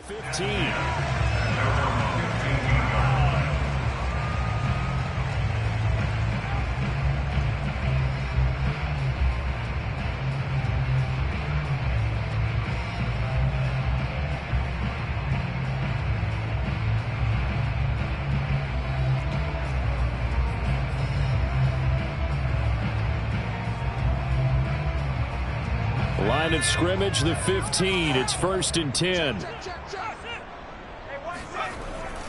15. Line of scrimmage, the 15. It's 1st and 10.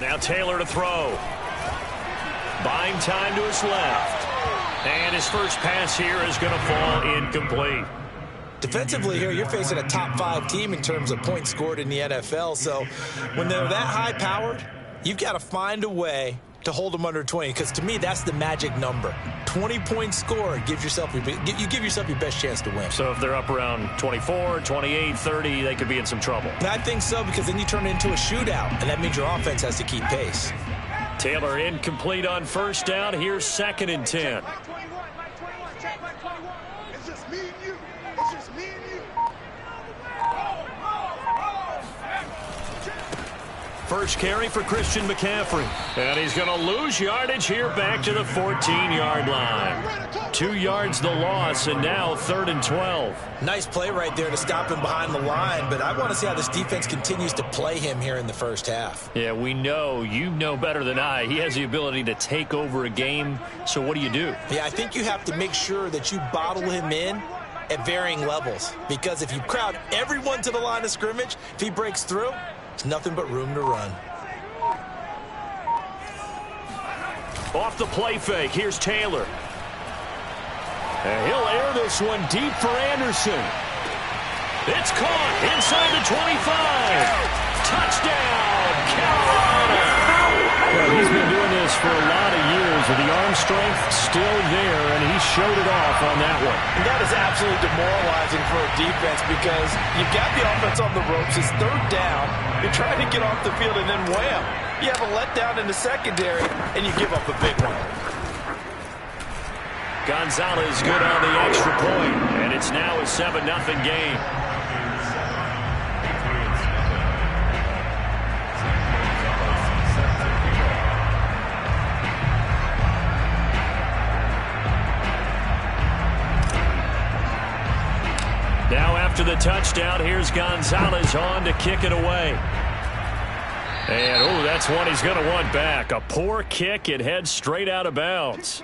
Now Taylor to throw. Buying time to his left. And his first pass here is going to fall incomplete. Defensively here, you're facing a top 5 team in terms of points scored in the NFL. So when they're that high-powered, you've got to find a way to hold them under 20, because to me that's the magic number. 20 points scored gives yourself you give yourself your best chance to win. So if they're up around 24, 28, 30, they could be in some trouble. I think so, because then you turn it into a shootout, and that means your offense has to keep pace. Taylor incomplete on first down. Here's 2nd and 10. It's just me and you. It's just me and you. First carry for Christian McCaffrey. And he's going to lose yardage here back to the 14-yard line. 2 yards the loss, and now 3rd and 12. Nice play right there to stop him behind the line, but I want to see how this defense continues to play him here in the first half. Yeah, we know. You know better than I. He has the ability to take over a game, so what do you do? Yeah, I think you have to make sure that you bottle him in at varying levels, because if you crowd everyone to the line of scrimmage, if he breaks through, it's nothing but room to run. Off the play fake, here's Taylor. And he'll air this one deep for Anderson. It's caught inside the 25. Touchdown, Carolina. Well, he's been doing this for a lot of years with the arm strength still there, and he showed it off on that one. And that is absolutely demoralizing for a defense, because you've got the offense on the ropes. It's 3rd down. You're trying to get off the field, and then wham, you have a letdown in the secondary, and you give up a big one. Gonzalez good on the extra point, and it's now a 7-0 game. Now after the touchdown, here's Gonzalez on to kick it away. And, oh, that's one he's going to want back. A poor kick. It heads straight out of bounds.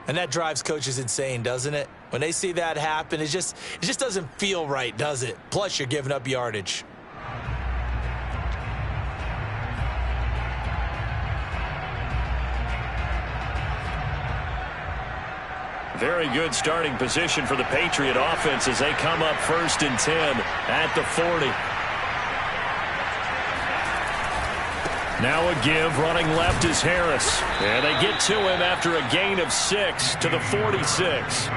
And that drives coaches insane, doesn't it? When they see that happen, it just doesn't feel right, does it? Plus, you're giving up yardage. Very good starting position for the Patriot offense as they come up 1st and 10 at the 40. Now a give, running left is Harris. And they get to him after a gain of 6 to the 46.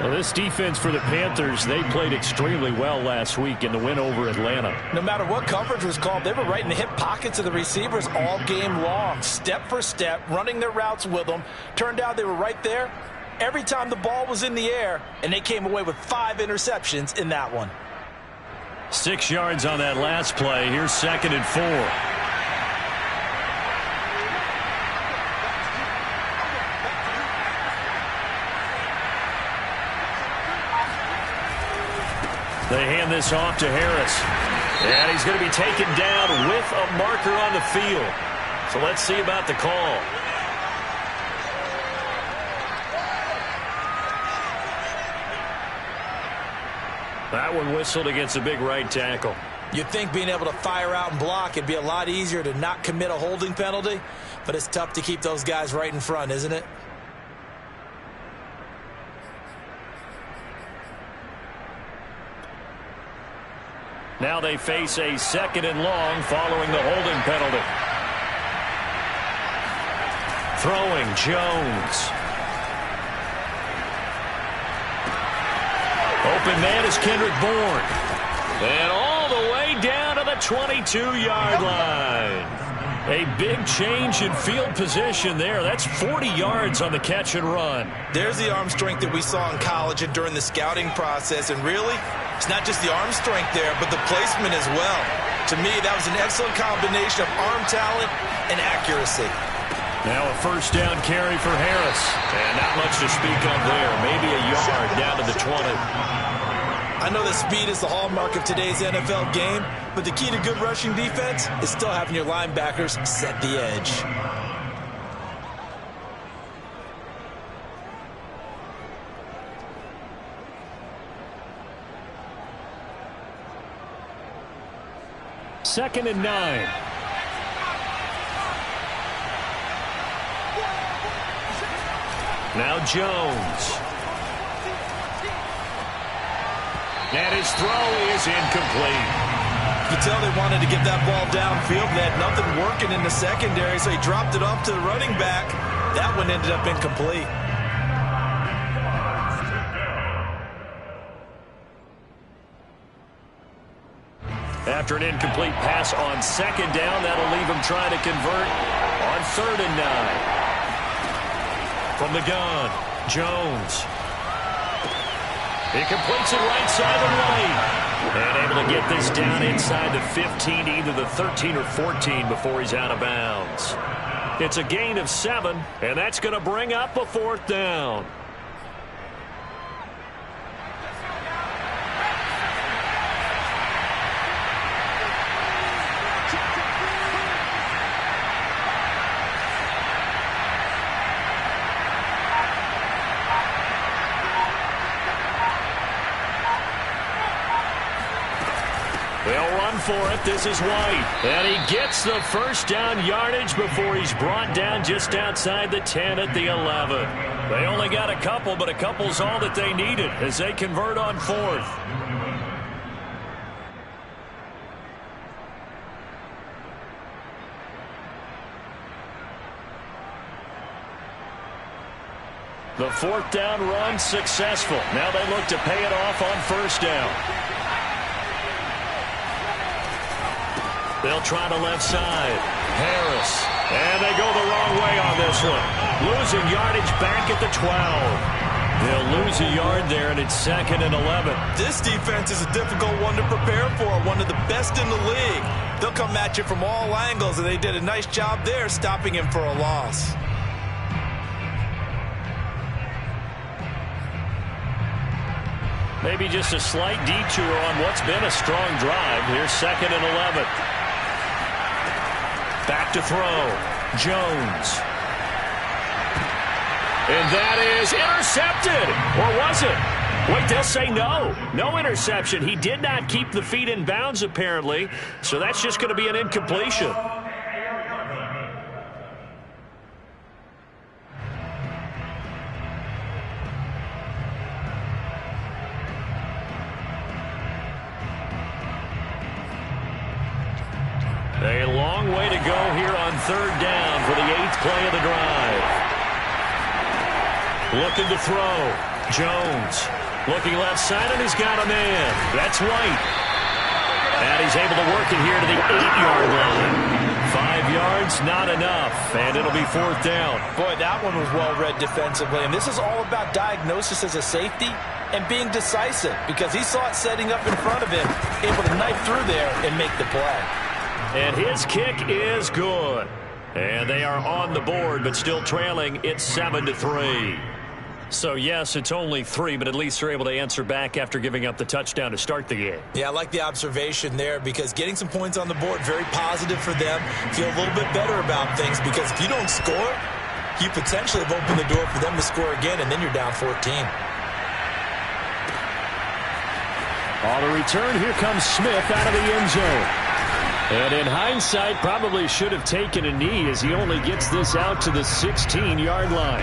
Well, this defense for the Panthers, they played extremely well last week in the win over Atlanta. No matter what coverage was called, they were right in the hip pockets of the receivers all game long, step for step, running their routes with them. Turned out they were right there every time the ball was in the air, and they came away with 5 interceptions in that one. 6 yards on that last play. Here's 2nd and 4. They hand this off to Harris. And he's going to be taken down with a marker on the field. So let's see about the call. That one whistled against a big right tackle. You'd think being able to fire out and block, it'd be a lot easier to not commit a holding penalty, but it's tough to keep those guys right in front, isn't it? Now they face a 2nd and long following the holding penalty. Throwing Jones. Open man is Kendrick Bourne. And all the way down to the 22-yard line. A big change in field position there. That's 40 yards on the catch and run. There's the arm strength that we saw in college and during the scouting process. And really, It's not just the arm strength there, but the placement as well. To me, that was an excellent combination of arm talent and accuracy. Now a first down carry for Harris. And not much to speak of there. Maybe a yard down to the 20. I know that speed is the hallmark of today's NFL game, but the key to good rushing defense is still having your linebackers set the edge. Second and 9. Now Jones. And his throw is incomplete. You can tell they wanted to get that ball downfield. They had nothing working in the secondary, so he dropped it off to the running back. That one ended up incomplete. After an incomplete pass on second down, that'll leave him trying to convert on 3rd and 9. From the gun, Jones. He completes it right side of the lane. And able to get this down inside the 15, either the 13 or 14 before he's out of bounds. It's a gain of 7, and that's going to bring up a 4th down. They'll run for it. This is White. And he gets the first down yardage before he's brought down just outside the 10 at the 11. They only got a couple, but a couple's all that they needed as they convert on 4th. The 4th down run successful. Now they look to pay it off on 1st down. They'll try the left side. Harris. And they go the wrong way on this one. Losing yardage back at the 12. They'll lose a yard there, and it's 2nd and 11. This defense is a difficult one to prepare for, one of the best in the league. They'll come at you from all angles, and they did a nice job there stopping him for a loss. Maybe just a slight detour on what's been a strong drive. Here's 2nd and 11. Back to throw. Jones. And that is intercepted. Or was it? Wait, they'll say no. No interception. He did not keep the feet in bounds, apparently. So that's just going to be an incompletion. A long way to go here on 3rd down for the 8th play of the drive. Looking to throw. Jones. Looking left side, and he's got a man. That's White. And he's able to work it here to the 8-yard line. 5 yards, not enough. And it'll be 4th down. Boy, that one was well read defensively. And this is all about diagnosis as a safety and being decisive, because he saw it setting up in front of him, able to knife through there and make the play. And his kick is good. And they are on the board, but still trailing. It's 7-3. So, yes, it's only 3, but at least they're able to answer back after giving up the touchdown to start the game. Yeah, I like the observation there, because getting some points on the board, very positive for them. Feel a little bit better about things, because if you don't score, you potentially have opened the door for them to score again, and then you're down 14. On the return, here comes Smith out of the end zone. And in hindsight, probably should have taken a knee as he only gets this out to the 16-yard line.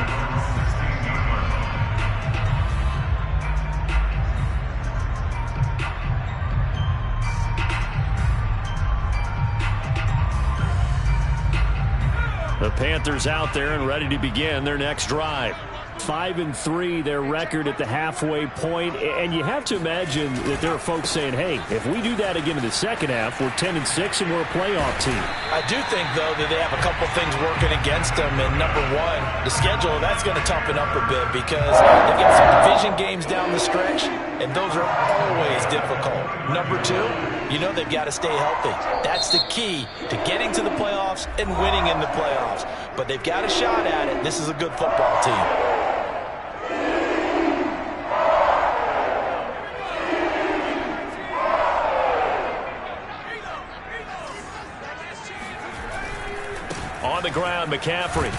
The Panthers out there and ready to begin their next drive. 5-3, their record at the halfway point, and you have to imagine that there are folks saying, hey, if we do that again in the second half, we're 10-6 and we're a playoff team. I do think, though, that they have a couple things working against them, and number one, the schedule, that's going to toughen up a bit because they've got some division games down the stretch, and those are always difficult. Number two, you know they've got to stay healthy. That's the key to getting to the playoffs and winning in the playoffs. But they've got a shot at it. This is a good football team. On the ground, McCaffrey.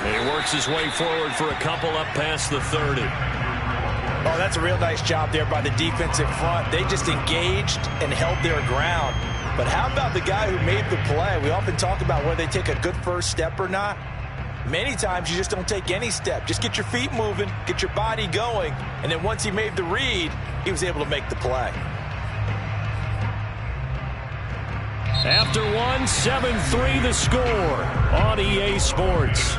And he works his way forward for a couple up past the 30. Oh, that's a real nice job there by the defensive front. They just engaged and held their ground. But how about the guy who made the play? We often talk about whether they take a good first step or not. Many times you just don't take any step. Just get your feet moving, get your body going, and then once he made the read, he was able to make the play. After one, 7-3 the score on EA Sports.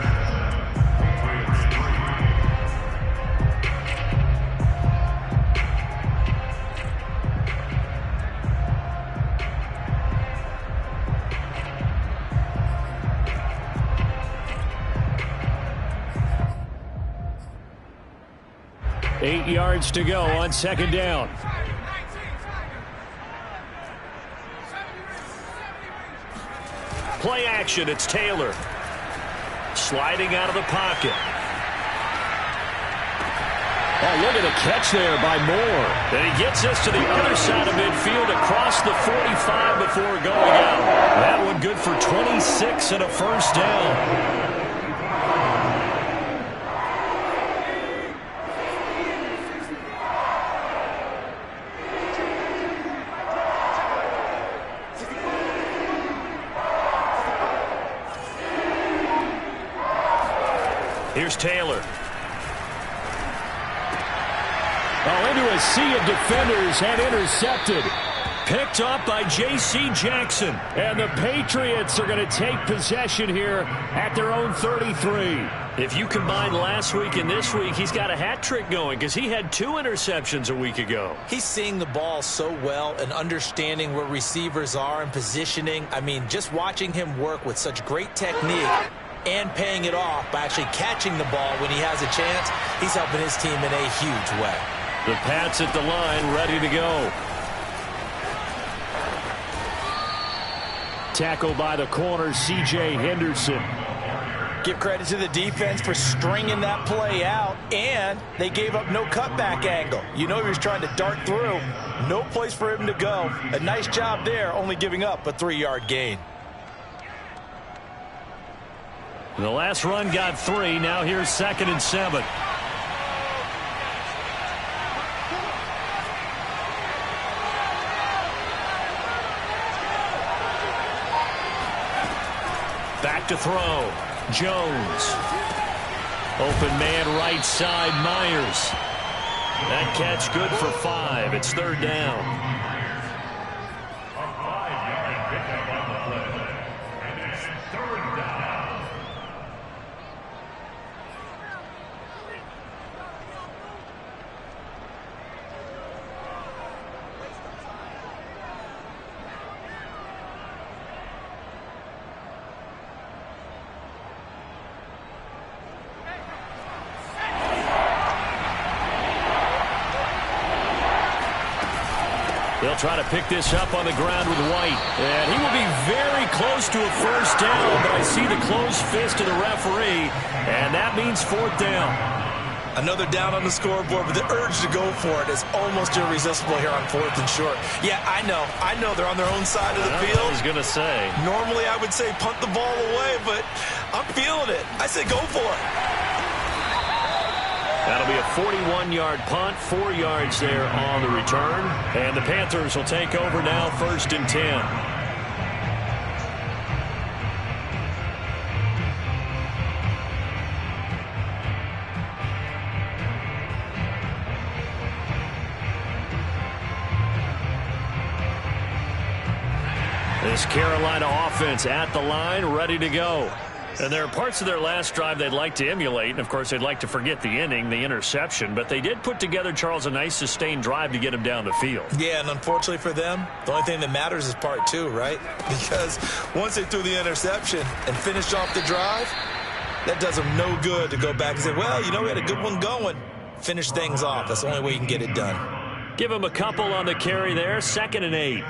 Eight yards to go on second down. Play action, it's Taylor. Sliding out of the pocket. Oh, look at the catch there by Moore. And he gets us to the other side of midfield across the 45 before going out. That one good for 26 and a first down. Here's Taylor. Oh, into a sea of defenders and intercepted. Picked up by J.C. Jackson. And the Patriots are going to take possession here at their own 33. If you combine last week and this week, he's got a hat trick going because he had 2 interceptions a week ago. He's seeing the ball so well and understanding where receivers are and positioning. I mean, just watching him work with such great technique and paying it off by actually catching the ball when he has a chance, he's helping his team in a huge way. The Pats at the line, ready to go. Tackled by the corner, C.J. Henderson. Give credit to the defense for stringing that play out, and they gave up no cutback angle. You know he was trying to dart through. No place for him to go. A nice job there, only giving up a 3-yard gain. The last run got 3. Now here's 2nd and 7. Back to throw. Jones. Open man right side, Myers. That catch good for 5. It's 3rd down. They'll try to pick this up on the ground with White. And he will be very close to a first down, but I see the closed fist of the referee, and that means 4th down. Another down on the scoreboard, but the urge to go for it is almost irresistible here on 4th and short. Yeah, I know they're on their own side of the field. I was going to say. Normally I would say punt the ball away, but I'm feeling it. I say go for it. That'll be a 41-yard punt, 4 yards there on the return. And the Panthers will take over now, 1st and 10. This Carolina offense at the line, ready to go. And there are parts of their last drive they'd like to emulate. And, of course, they'd like to forget the inning, the interception. But they did put together, Charles, a nice sustained drive to get him down the field. Yeah, and unfortunately for them, the only thing that matters is part two, right? Because once they threw the interception and finished off the drive, that does them no good to go back and say, well, you know, we had a good one going. Finish things off. That's the only way you can get it done. Give him a couple on the carry there. 2nd and 8.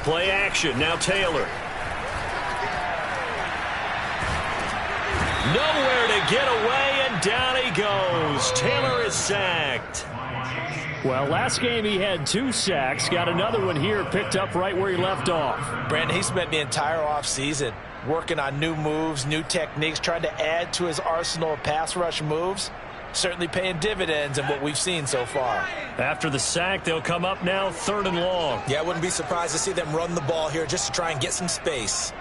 Play action. Now Taylor. Nowhere to get away, and down he goes. Taylor is sacked. Well, last game he had 2 sacks. Got another one here, picked up right where he left off. Brandon, he spent the entire offseason working on new moves, new techniques, trying to add to his arsenal of pass rush moves. Certainly paying dividends in what we've seen so far. After the sack, they'll come up now 3rd and long. Yeah, I wouldn't be surprised to see them run the ball here just to try and get some space.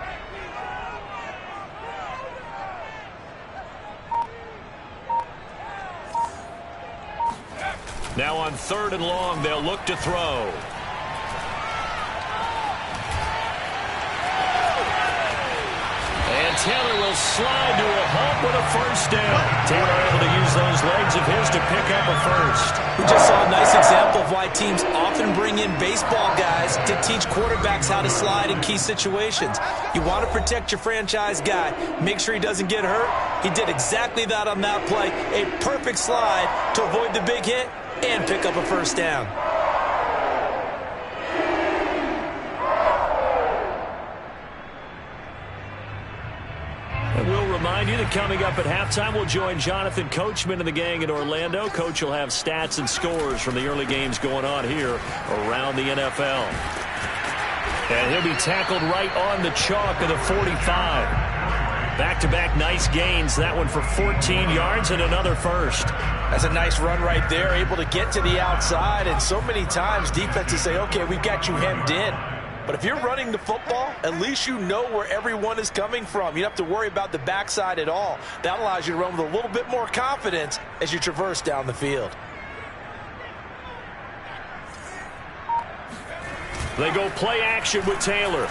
Now on 3rd and long, they'll look to throw. And Taylor will slide to a halt with a 1st down. Taylor able to use those legs of his to pick up a 1st. We just saw a nice example of why teams often bring in baseball guys to teach quarterbacks how to slide in key situations. You want to protect your franchise guy. Make sure he doesn't get hurt. He did exactly that on that play. A perfect slide to avoid the big hit and pick up a 1st down. And we'll remind you that coming up at halftime, we'll join Jonathan Coachman and the gang in Orlando. Coach will have stats and scores from the early games going on here around the NFL. And he'll be tackled right on the chalk of the 45. Back-to-back nice gains. That one for 14 yards and another 1st. That's a nice run right there, able to get to the outside. And so many times defenses say, okay, we've got you hemmed in. But if you're running the football, at least you know where everyone is coming from. You don't have to worry about the backside at all. That allows you to run with a little bit more confidence as you traverse down the field. They go play action with Taylor.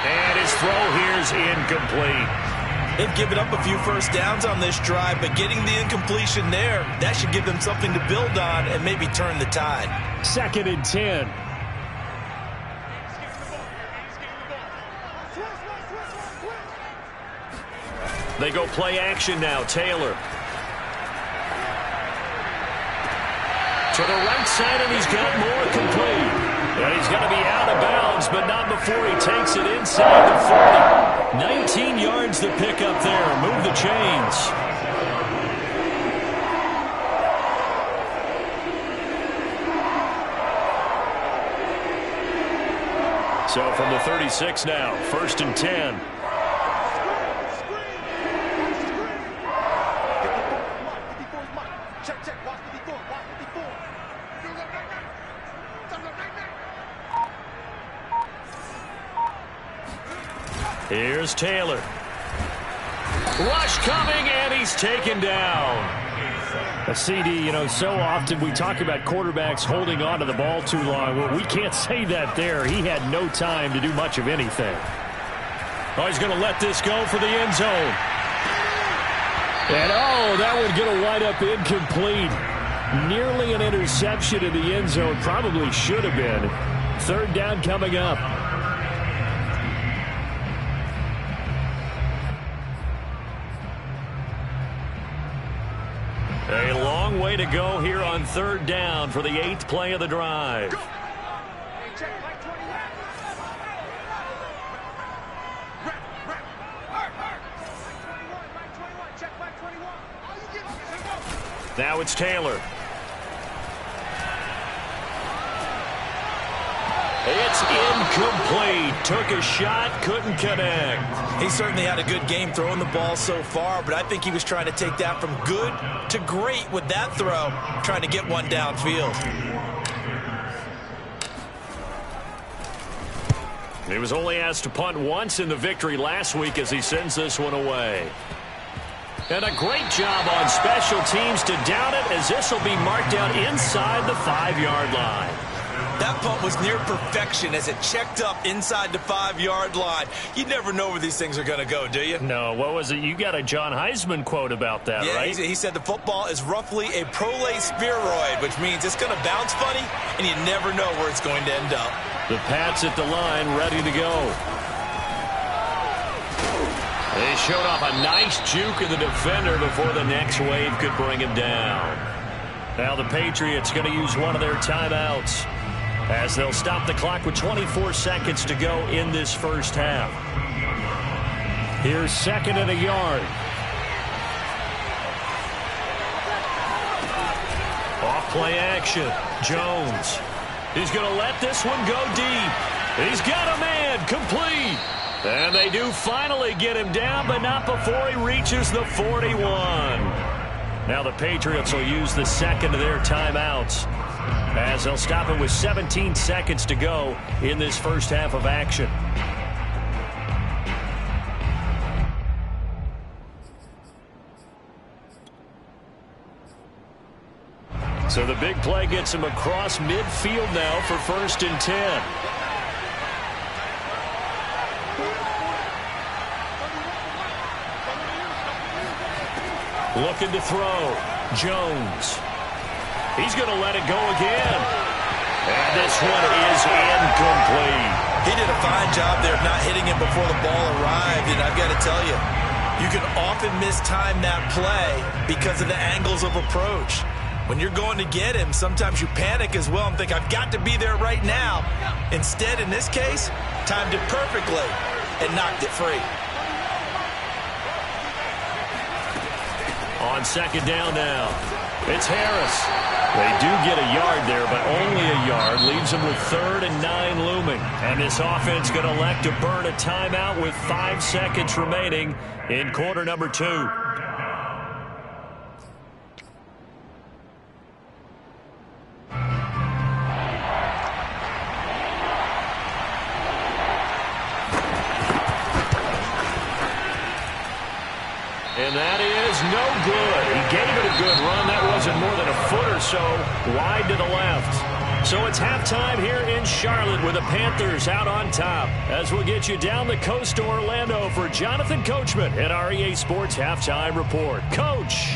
And his throw here is incomplete. They've given up a few 1st downs on this drive, but getting the incompletion there, that should give them something to build on and maybe turn the tide. 2nd and 10. They go play action now. Taylor. To the right side, and he's got more complete. And he's going to be out of bounds, but not before he takes it inside the 40. 19 yards to pick up there. Move the chains. So from the 36 now, 1st and 10. Here's Taylor. Rush coming, and he's taken down. A CD, you know, so often we talk about quarterbacks holding on to the ball too long. Well, we can't say that there. He had no time to do much of anything. Oh, he's going to let this go for the end zone. And, oh, that one's going to wind up incomplete. Nearly an interception in the end zone. Probably should have been. 3rd down coming up. A long way to go here on 3rd down for the 8th play of the drive. Now it's Taylor. It's incomplete. Took a shot, couldn't connect. He certainly had a good game throwing the ball so far, but I think he was trying to take that from good to great with that throw, trying to get one downfield. He was only asked to punt once in the victory last week as he sends this one away. And a great job on special teams to down it, as this will be marked out inside the 5-yard line. That punt was near perfection as it checked up inside the 5-yard line. You never know where these things are going to go, do you? No, what was it? You got a John Heisman quote about that, yeah, right? He said the football is roughly a prolate spheroid, which means it's going to bounce funny, and you never know where it's going to end up. The Pats at the line, ready to go. They showed off a nice juke of the defender before the next wave could bring him down. Now the Patriots going to use one of their timeouts, as they'll stop the clock with 24 seconds to go in this first half. Here's 2nd and a yard. Off play action. Jones. He's going to let this one go deep. He's got a man. Complete. And they do finally get him down, but not before he reaches the 41. Now the Patriots will use the second of their timeouts, as they'll stop it with 17 seconds to go in this first half of action. So the big play gets him across midfield now for 1st and 10. Looking to throw. Jones. He's going to let it go again. And this one is incomplete. He did a fine job there of not hitting him before the ball arrived, and I've got to tell you, you can often mistime that play because of the angles of approach. When you're going to get him, sometimes you panic as well and think, I've got to be there right now. Instead, in this case, timed it perfectly and knocked it free. On 2nd down now, it's Harris. They do get a yard there, but only a yard. Leaves them with 3rd and 9 looming. And this offense going to elect to burn a timeout with 5 seconds remaining in quarter number 2. And that is no good. He gave it a good run. That wasn't more than a foot or so wide to the left. So it's halftime here in Charlotte with the Panthers out on top. As we'll get you down the coast to Orlando for Jonathan Coachman at our EA Sports Halftime Report. Coach.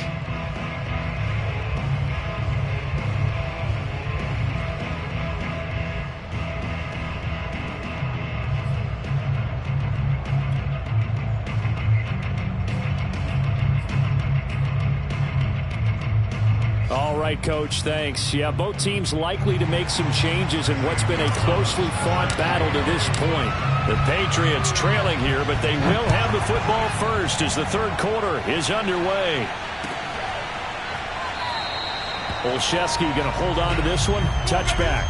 All right, Coach, thanks. Yeah, both teams likely to make some changes in what's been a closely fought battle to this point. The Patriots trailing here, but they will have the football first as the 3rd quarter is underway. Olszewski going to hold on to this one. Touchback.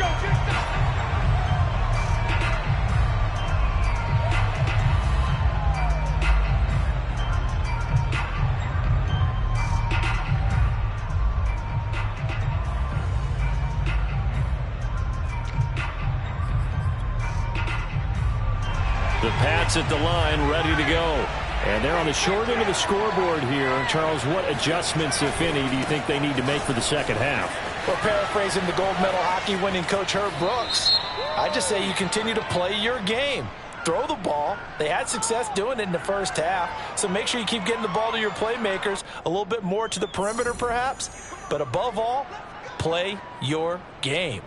The Pats at the line, ready to go. And they're on the short end of the scoreboard here. Charles, what adjustments, if any, do you think they need to make for the second half? Well, paraphrasing the gold medal hockey winning coach Herb Brooks, I just say you continue to play your game. Throw the ball. They had success doing it in the first half, so make sure you keep getting the ball to your playmakers, a little bit more to the perimeter perhaps, but above all, play your game.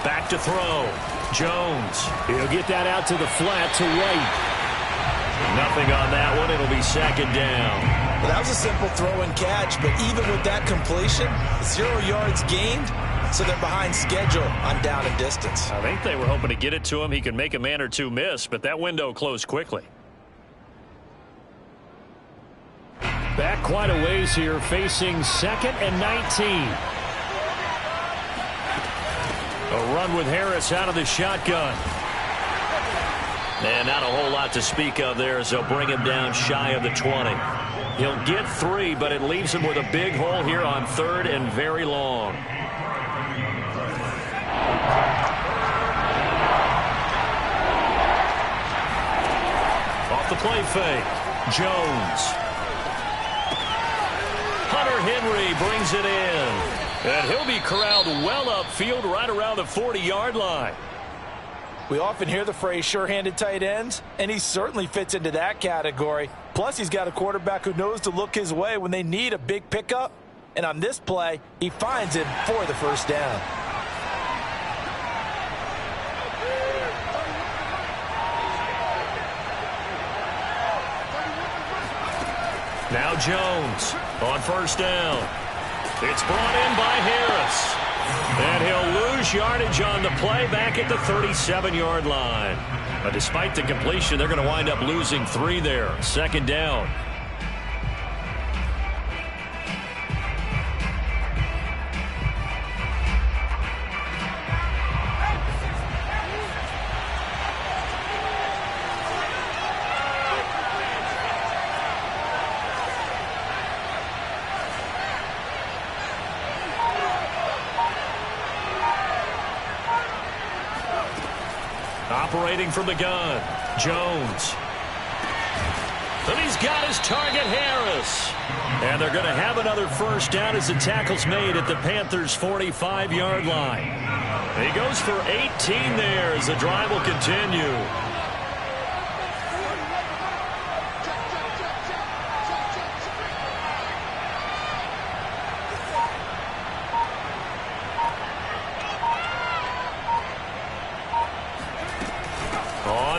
Back to throw. Jones. He'll get that out to the flat to White. Nothing on that one. It'll be second down. Well, that was a simple throw and catch, but even with that completion, 0 yards gained, so they're behind schedule on down and distance. I think they were hoping to get it to him. He could make a man or two miss, but that window closed quickly. Back quite a ways here, facing 2nd and 19. A run with Harris out of the shotgun. And not a whole lot to speak of there as they'll bring him down shy of the 20. He'll get 3, but it leaves him with a big hole here on 3rd and very long. Off the play fake, Jones. Hunter Henry brings it in. And he'll be corralled well upfield right around the 40-yard line. We often hear the phrase sure-handed tight ends, and he certainly fits into that category. Plus, he's got a quarterback who knows to look his way when they need a big pickup. And on this play, he finds it for the first down. Now Jones on first down. It's brought in by Harris. And he'll lose yardage on the play back at the 37-yard line. But despite the completion, they're going to wind up losing 3 there. Second down. Operating from the gun, Jones. And he's got his target, Harris. And they're going to have another first down as the tackle's made at the Panthers' 45-yard line. He goes for 18 there as the drive will continue.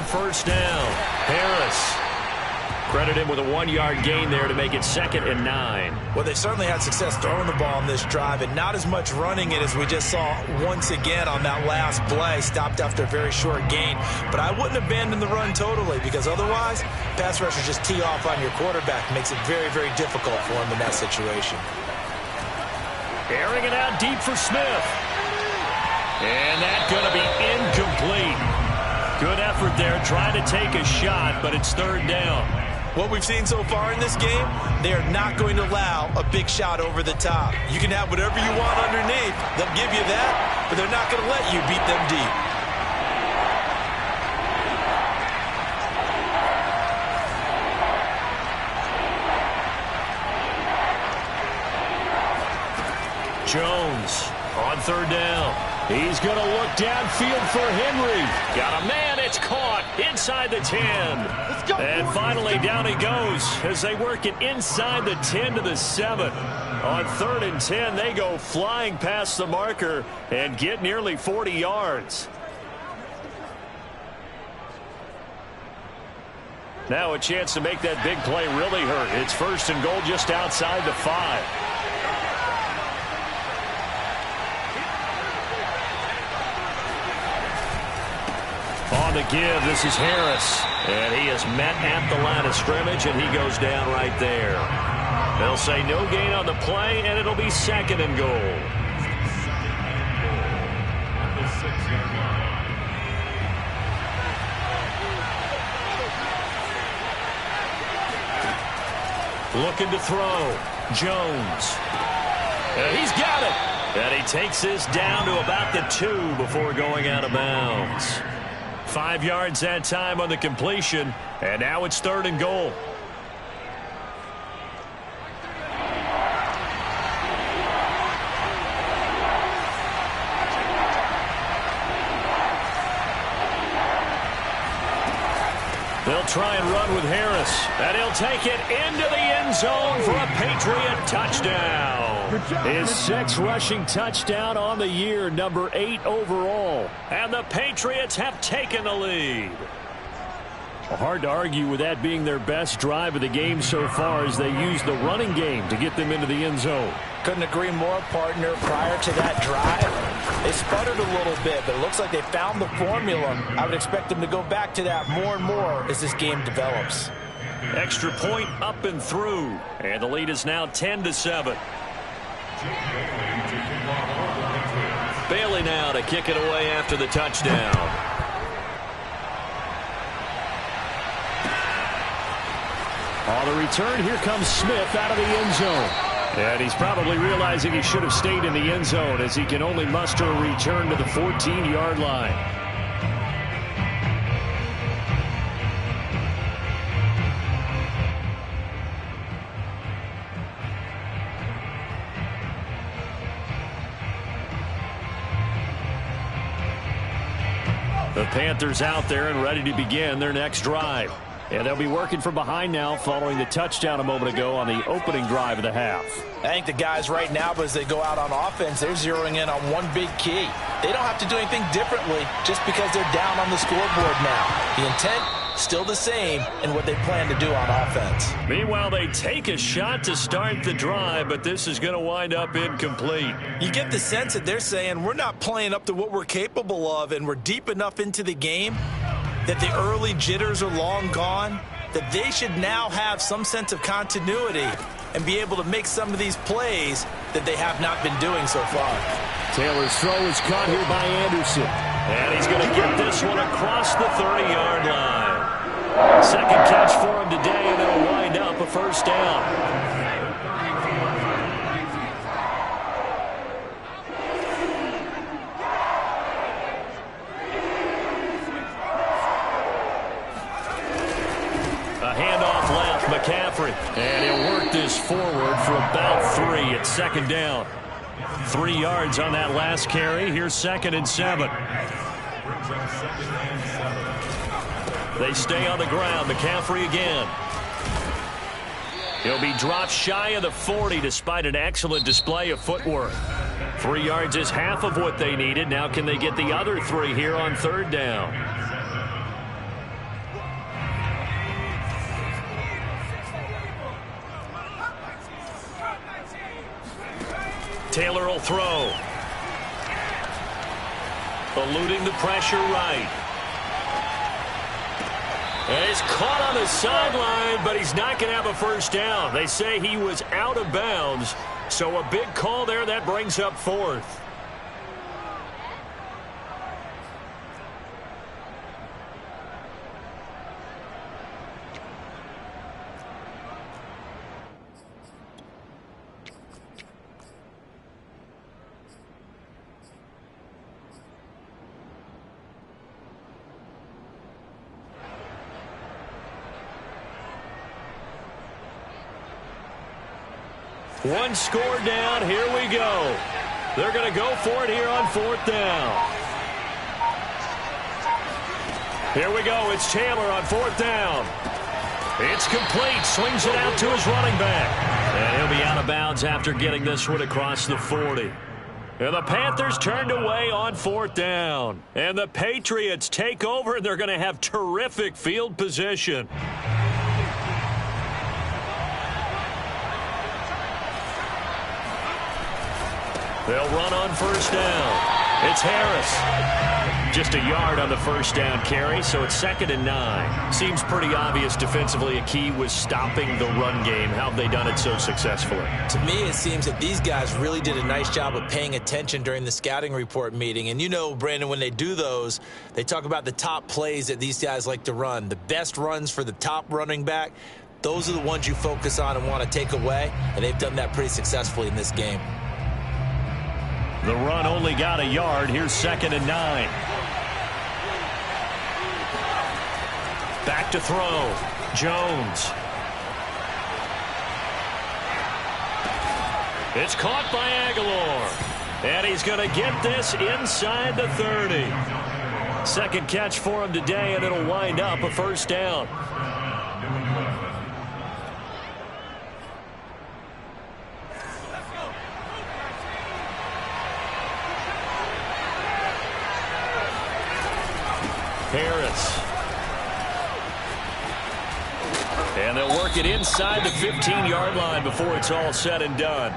First down, Harris. Credit him with a 1-yard gain there to make it 2nd and 9. Well, they certainly had success throwing the ball on this drive and not as much running it as we just saw once again on that last play. Stopped after a very short gain. But I wouldn't abandon the run totally because otherwise, pass rushers just tee off on your quarterback. Makes it very, very difficult for him in that situation. Airing it out deep for Smith. And that's going to be incomplete. Good effort there, trying to take a shot, but it's 3rd down. What we've seen so far in this game, they are not going to allow a big shot over the top. You can have whatever you want underneath. They'll give you that, but they're not going to let you beat them deep. Jones on 3rd down. He's going to look downfield for Henry. Got a man. It's caught inside the 10. And finally down he goes as they work it inside the 10 to the 7. On 3rd and 10, they go flying past the marker and get nearly 40 yards. Now a chance to make that big play really hurt. It's 1st and goal just outside the 5. On the give, this is Harris. And he is met at the line of scrimmage, and he goes down right there. They'll say no gain on the play, and it'll be 2nd and goal. Looking to throw. Jones. And he's got it. And he takes this down to about the 2 before going out of bounds. 5 yards that time on the completion, and now it's 3rd and goal. They'll try and run with Harris, and he'll take it into the end zone for a Patriot touchdown. His 6th rushing touchdown on the year, number 8 overall. And the Patriots have taken the lead. Well, hard to argue with that being their best drive of the game so far as they use the running game to get them into the end zone. Couldn't agree more, partner. Prior to that drive, they sputtered a little bit, but it looks like they found the formula. I would expect them to go back to that more and more as this game develops. Extra point up and through, and the lead is now 10-7. Bailey now to kick it away after the touchdown. On the return, here comes Smith out of the end zone. And he's probably realizing he should have stayed in the end zone as he can only muster a return to the 14-yard line. The Panthers out there and ready to begin their next drive. And they'll be working from behind now following the touchdown a moment ago on the opening drive of the half. I think the guys right now, as they go out on offense, they're zeroing in on one big key. They don't have to do anything differently just because they're down on the scoreboard now. The intent, still the same in what they plan to do on offense. Meanwhile, they take a shot to start the drive, but this is going to wind up incomplete. You get the sense that they're saying we're not playing up to what we're capable of, and we're deep enough into the game that the early jitters are long gone, that they should now have some sense of continuity and be able to make some of these plays that they have not been doing so far. Taylor's throw is caught here by Anderson. And he's going to get this one across the 30-yard line. Second catch for him today, and it'll wind up a first down. Handoff left, McCaffrey. And he'll work this forward for about 3 at second down. 3 yards on that last carry. Here's 2nd and 7. They stay on the ground. McCaffrey again. He'll be dropped shy of the 40 despite an excellent display of footwork. 3 yards is half of what they needed. Now can they get the other 3 here on 3rd down? Taylor will throw. Eluding the pressure right. And he's caught on the sideline, but he's not going to have a first down. They say he was out of bounds, so a big call there. That brings up 4th. One score down. Here we go. They're going to go for it here on 4th down. Here we go. It's Taylor on 4th down. It's complete. Swings it out to his running back. And he'll be out of bounds after getting this one across the 40. And the Panthers turned away on 4th down. And the Patriots take over, and they're going to have terrific field position. They'll run on 1st down. It's Harris. Just a yard on the 1st down carry, so it's 2nd and 9. Seems pretty obvious defensively a key was stopping the run game. How have they done it so successfully? To me, it seems that these guys really did a nice job of paying attention during the scouting report meeting. And you know, Brandon, when they do those, they talk about the top plays that these guys like to run. The best runs for the top running back, those are the ones you focus on and want to take away. And they've done that pretty successfully in this game. The run only got a yard. Here's 2nd and 9. Back to throw. Jones. It's caught by Aguilar. And he's going to get this inside the 30. Second catch for him today, and it'll wind up a first down. Harris. And they'll work it inside the 15-yard line before it's all said and done.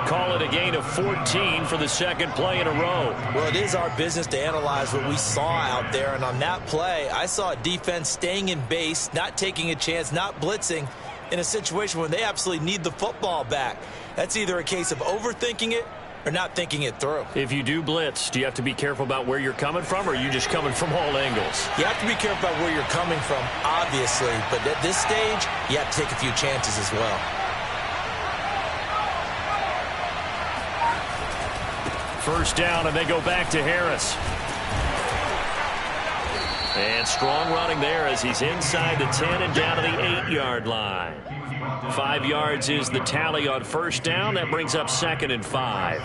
Call it a gain of 14 for the second play in a row. Well, it is our business to analyze what we saw out there. And on that play, I saw a defense staying in base, not taking a chance, not blitzing in a situation where they absolutely need the football back. That's either a case of overthinking it or not thinking it through. If you do blitz, do you have to be careful about where you're coming from, or are you just coming from all angles? You have to be careful about where you're coming from, obviously. But at this stage, you have to take a few chances as well. First down, and they go back to Harris. And strong running there as he's inside the 10 and down to the 8-yard line. 5 yards is the tally on first down. That brings up 2nd and 5.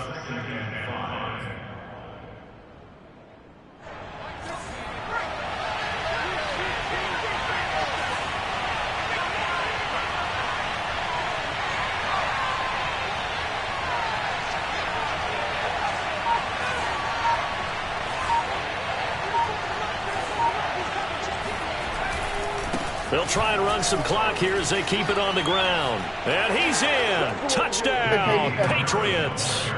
They'll try and run some clock here as they keep it on the ground. And he's in. Touchdown, Patriots.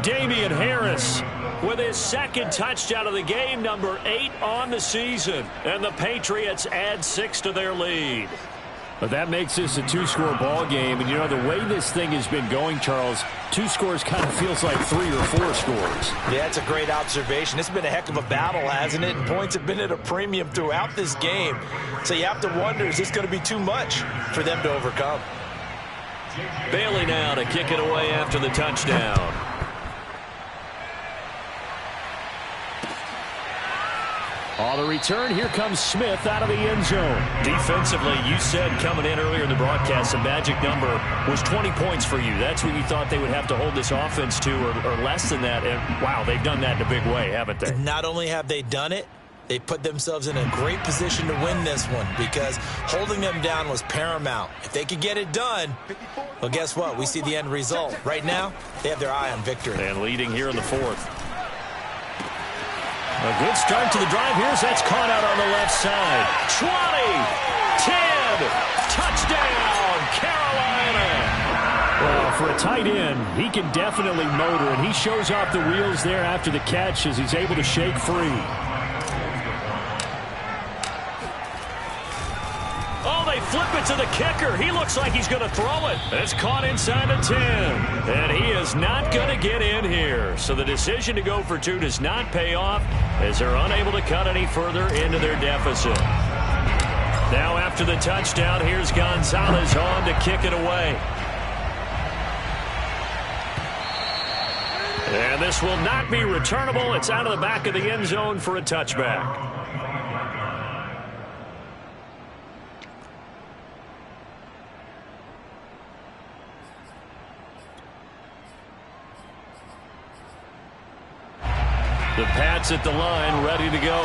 Damian Harris with his second touchdown of the game, number 8 on the season. And the Patriots add 6 to their lead. But that makes this a 2-score ball game. And, you know, the way this thing has been going, Charles, 2 scores kind of feels like 3 or 4 scores. Yeah, that's a great observation. It's been a heck of a battle, hasn't it? And points have been at a premium throughout this game. So you have to wonder, is this going to be too much for them to overcome? Bailey now to kick it away after the touchdown. On the return, here comes Smith out of the end zone. Defensively, you said coming in earlier in the broadcast, the magic number was 20 points for you. That's what you thought they would have to hold this offense to, or less than that. And, wow, they've done that in a big way, haven't they? Not only have they done it, they put themselves in a great position to win this one because holding them down was paramount. If they could get it done, well, guess what? We see the end result. Right now, they have their eye on victory. And leading here in the 4th. A good start to the drive here as that's caught out on the left side. 20, 10, touchdown, Carolina. Well, for a tight end, he can definitely motor, and he shows off the wheels there after the catch as he's able to shake free. Oh, they flip it to the kicker. He looks like he's going to throw it. It's caught inside the 10. And he is not going to get in here. So the decision to go for 2 does not pay off as they're unable to cut any further into their deficit. Now after the touchdown, here's Gonzalez on to kick it away. And this will not be returnable. It's out of the back of the end zone for a touchback. The Pats at the line, ready to go.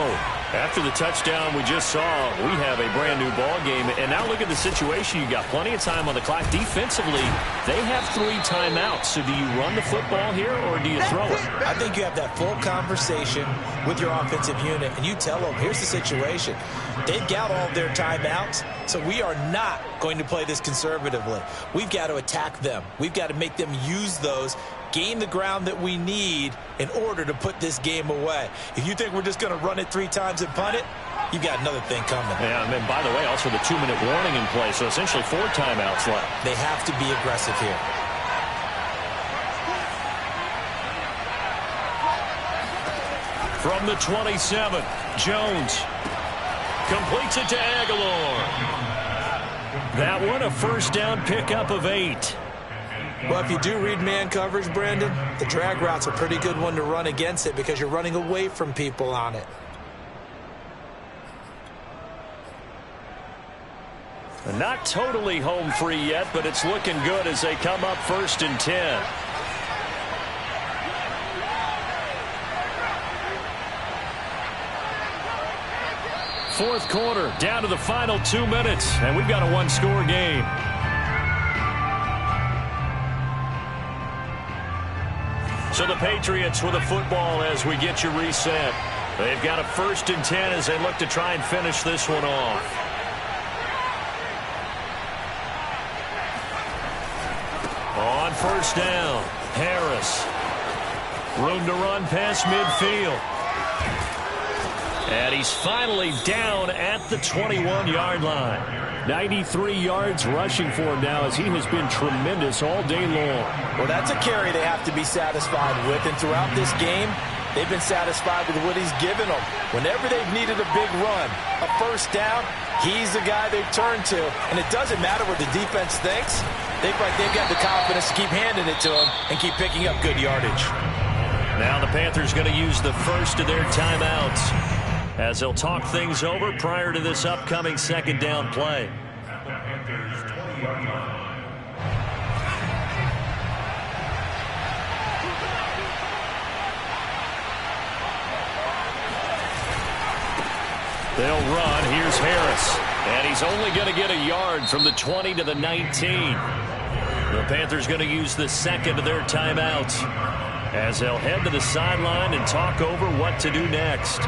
After the touchdown we just saw, we have a brand-new ball game. And now look at the situation. You got plenty of time on the clock. Defensively, they have 3 timeouts. So do you run the football here or do you throw it? I think you have that full conversation with your offensive unit, and you tell them, here's the situation. They've got all of their timeouts, so we are not going to play this conservatively. We've got to attack them. We've got to make them use those, gain the ground that we need in order to put this game away. If you think we're just going to run it 3 times and punt it, you've got another thing coming. Yeah, and then, by the way, also the 2-minute warning in play, so essentially 4 timeouts left. They have to be aggressive here. From the 27, Jones completes it to Aguilar. That one a first down pickup of 8. Well, if you do read man coverage, Brandon, the drag route's a pretty good one to run against it because you're running away from people on it. Not totally home free yet, but it's looking good as they come up 1st and 10. Fourth quarter, down to the final 2 minutes, and we've got a 1-score game. So the Patriots with a football as we get you reset. They've got a 1st and 10 as they look to try and finish this one off. first down. Harris. Room to run past midfield. And he's finally down at the 21-yard line. 93 yards rushing for him now, as he has been tremendous all day long. Well, that's a carry they have to be satisfied with. And throughout this game, they've been satisfied with what he's given them. Whenever they've needed a big run, a first down, he's the guy they've turned to. And it doesn't matter what the defense thinks. They've got the confidence to keep handing it to him and keep picking up good yardage. Now the Panthers going to use the first of their timeouts, as they'll talk things over prior to this upcoming second down play. They'll run. Here's Harris. And he's only going to get a yard from the 20 to the 19. The Panthers going to use the second of their timeouts, as they'll head to the sideline and talk over what to do next.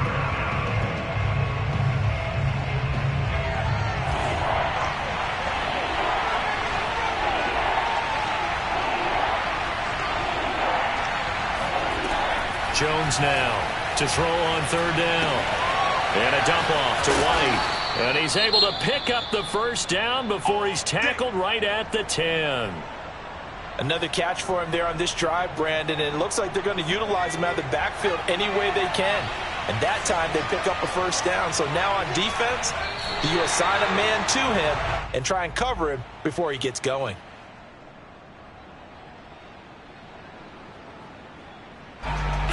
Jones now to throw on third down. And a dump off to White. And he's able to pick up the first down before he's tackled right at the 10. Another catch for him there on this drive, Brandon. And it looks like they're going to utilize him out of the backfield any way they can. And that time they pick up a first down. So now on defense, do you assign a man to him and try and cover him before he gets going?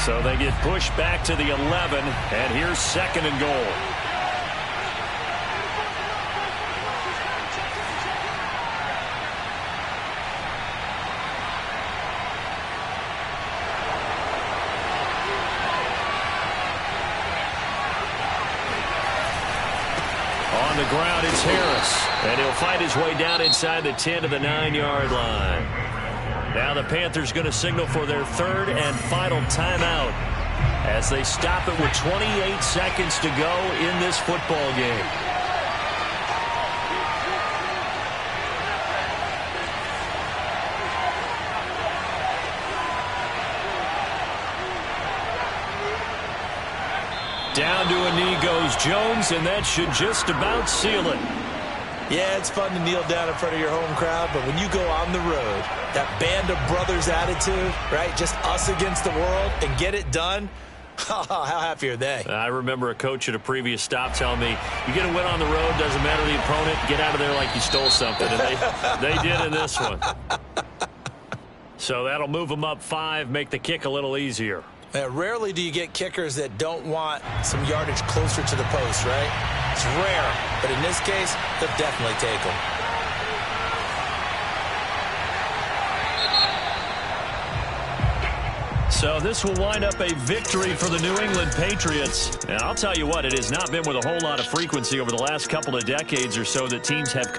So they get pushed back to the 11, and here's second and goal. On the ground, it's Harris, and he'll fight his way down inside the 10 to the 9-yard line. Now the Panthers going to signal for their third and final timeout, as they stop it with 28 seconds to go in this football game. Down to a knee goes Jones, and that should just about seal it. Yeah, it's fun to kneel down in front of your home crowd, but when you go on the road, that band of brothers attitude, right, just us against the world, and get it done, how happy are they? I remember a coach at a previous stop telling me, you get a win on the road, doesn't matter the opponent, get out of there like you stole something, and they did in this one. So that'll move them up 5, make the kick a little easier. Rarely do you get kickers that don't want some yardage closer to the post, right? It's rare, but in this case, they'll definitely take them. So this will wind up a victory for the New England Patriots. And I'll tell you what, it has not been with a whole lot of frequency over the last couple of decades or so that teams have